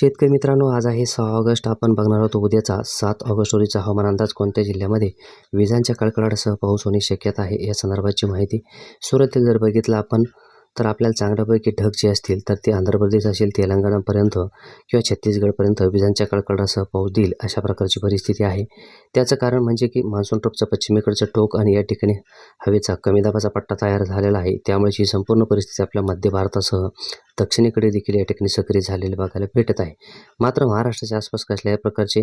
शेतकरी मित्रांनो, आज आहे 6 ऑगस्ट. आपण बघणार आहोत उद्याचा 7 ऑगस्ट रोजीचा हवामान अंदाज. कोणत्या जिल्ह्यामध्ये विजांच्या कडकडाटासह पाऊस होण्याची शक्यता आहे या संदर्भाची माहिती. सुरुवातीला जर बघितलं आपण तर आपल्याला चांगल्यापैकी ढग जे असतील तर ते आंध्र प्रदेश असेल, तेलंगणापर्यंत किंवा छत्तीसगडपर्यंत विजांच्या कडकडाटासह पाऊस देईल अशा प्रकारची परिस्थिती आहे. त्याचं कारण म्हणजे की मान्सून ट्रफचं पश्चिमेकडचं टोक आणि या ठिकाणी हवेचा कमी दाबाचा पट्टा तयार झालेला आहे. त्यामुळे ही संपूर्ण परिस्थिती आपल्या मध्य भारतासह दक्षिणेकडे देखील या ठिकाणी सक्रिय झालेले बघायला भेटत आहे. मात्र महाराष्ट्राच्या आसपास कसल्याही प्रकारचे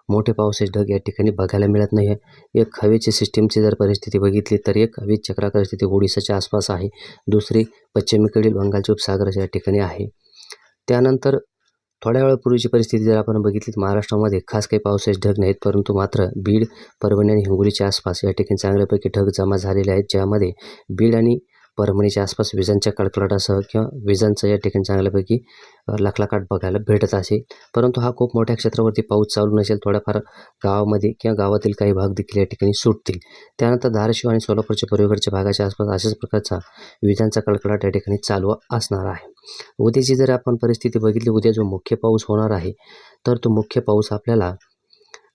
मोठे पावसाचे ढग या ठिकाणी बघायला मिळत नाही आहे. एक हवेची सिस्टीमची जर परिस्थिती बघितली तर एक हवेची चक्राकार स्थिती ओडिसाच्या आसपास आहे, दुसरी पश्चिमेकडील बंगालच्या उपसागराच्या या ठिकाणी आहे. त्यानंतर थोड्या वेळापूर्वीची परिस्थिती जर आपण बघितली तर महाराष्ट्रामध्ये खास काही पावसाचे ढग नाहीत, परंतु मात्र बीड, परभणी आणि हिंगोलीच्या आसपास या ठिकाणी चांगल्यापैकी ढग जमा झालेले आहेत, ज्यामध्ये बीड आणि परभणीच्या आसपास विजांच्या कडकडाटासह किंवा विजांचं या ठिकाणी चांगल्यापैकी लखलखाट बघायला भेटत असेल. परंतु हा खूप मोठ्या क्षेत्रावरती पाऊस चालू नसेल, थोड्याफार गावामध्ये किंवा गावातील काही भाग देखील या ठिकाणी सुटतील. त्यानंतर धाराशिव आणि सोलापूरच्या पूर्वेकडच्या भागाच्या आसपास अशाच प्रकारचा विजांचा कडकडाट या ठिकाणी चालू असणार आहे. उद्याची जर आपण परिस्थिती बघितली, उद्या जो मुख्य पाऊस होणार आहे तर तो मुख्य पाऊस आपल्याला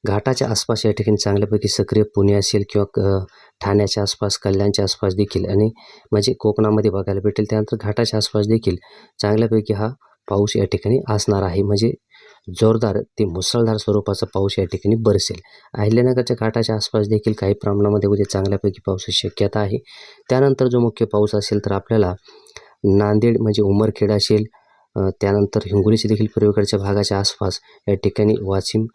घाटाच्या आसपास या ठिकाणी चांगल्यापैकी सक्रिय पुणे असेल किंवा ठाण्याच्या आसपास, कल्याणच्या आसपास देखील आणि म्हणजे कोकणामध्ये बघायला भेटेल. त्यानंतर घाटाच्या आसपास देखील चांगल्यापैकी हा पाऊस या ठिकाणी असणार आहे, म्हणजे जोरदार ते मुसळधार स्वरूपाचा पाऊस या ठिकाणी बरसेल. अहिल्यानगरच्या घाटाच्या आसपास देखील काही प्रमाणामध्ये उद्या चांगल्यापैकी पावसाची शक्यता आहे. त्यानंतर जो मुख्य पाऊस असेल तर आपल्याला नांदेड म्हणजे उमरखेड असेल, त्यानंतर हिंगोलीच्या देखील पूर्वेकडच्या भागाच्या आसपास या ठिकाणी वाशिम,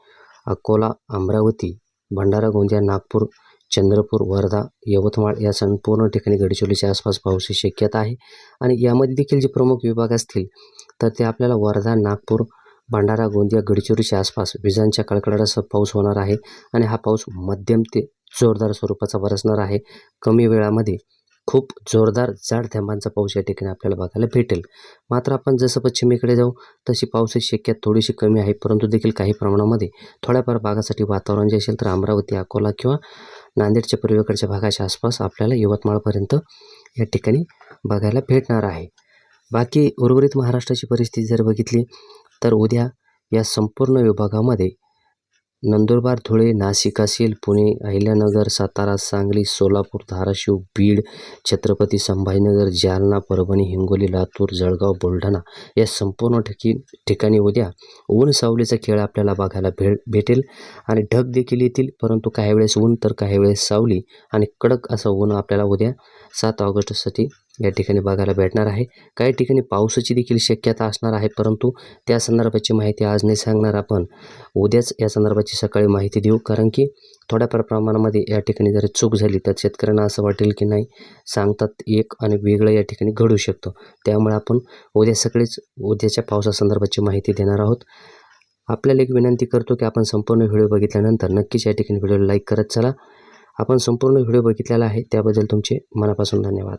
अकोला, अमरावती, भंडारा, गोंदिया, नागपूर, चंद्रपूर, वर्धा, यवतमाळ या संपूर्ण ठिकाणी गडचिरोलीच्या आसपास पावसाची शक्यता आहे. आणि यामध्ये देखील जे प्रमुख विभाग असतील तर ते आपल्याला वर्धा, नागपूर, भंडारा, गोंदिया, गडचिरोलीच्या आसपास विजांच्या कडकडाटासह पाऊस होणार आहे. आणि हा पाऊस मध्यम ते जोरदार स्वरूपाचा बरसणार आहे. कमी वेळामध्ये खूप जोरदार जाड थेंबांचा पाऊस या ठिकाणी आपल्याला बघायला भेटेल. मात्र आपण जसं पश्चिमेकडे जाऊ तशी पावसाची शक्यता थोडीशी कमी आहे, परंतु देखील काही प्रमाणामध्ये थोड्याफार भागासाठी वातावरण जे असेल तर अमरावती, अकोला किंवा नांदेडच्या पूर्वेकडच्या भागाच्या आसपास आपल्याला यवतमाळपर्यंत या ठिकाणी बघायला भेटणार आहे. बाकी उर्वरित महाराष्ट्राची परिस्थिती जर बघितली तर उद्या या संपूर्ण विभागामध्ये नंदुरबार, धुळे, नाशिक असेल, पुणे, अहिल्यानगर, सातारा, सांगली, सोलापूर, धाराशिव, बीड, छत्रपती संभाजीनगर, जालना, परभणी, हिंगोली, लातूर, जळगाव, बुलढाणा या संपूर्ण ठिकाणी उद्या ऊन सावलीचा खेळ आपल्याला बघायला भेटेल. आणि ढग देखील येतील, परंतु काही वेळेस ऊन तर काही वेळेस सावली आणि कडक असं ऊन आपल्याला उद्या 7 ऑगस्टसाठी या ठिकाणी बघायला भेटणार आहे. काही ठिकाणी पावसाची देखील शक्यता असणार आहे, परंतु त्या संदर्भाची माहिती आज नाही सांगणार. आपण उद्याच या संदर्भाची सकाळी माहिती देऊ, कारण की थोड्याफार प्रमाणामध्ये या ठिकाणी जर चूक झाली तर शेतकऱ्यांना असं वाटेल की नाही सांगतात एक आणि वेगळं या ठिकाणी घडू शकतं. त्यामुळे आपण उद्या सकाळीच उद्याच्या पावसासंदर्भाची माहिती देणार आहोत. आपल्याला एक विनंती करतो की आपण संपूर्ण व्हिडिओ बघितल्यानंतर नक्कीच या ठिकाणी व्हिडिओला लाईक करत चला. आपण संपूर्ण व्हिडिओ बघितलेला आहे त्याबद्दल तुमचे मनापासून धन्यवाद.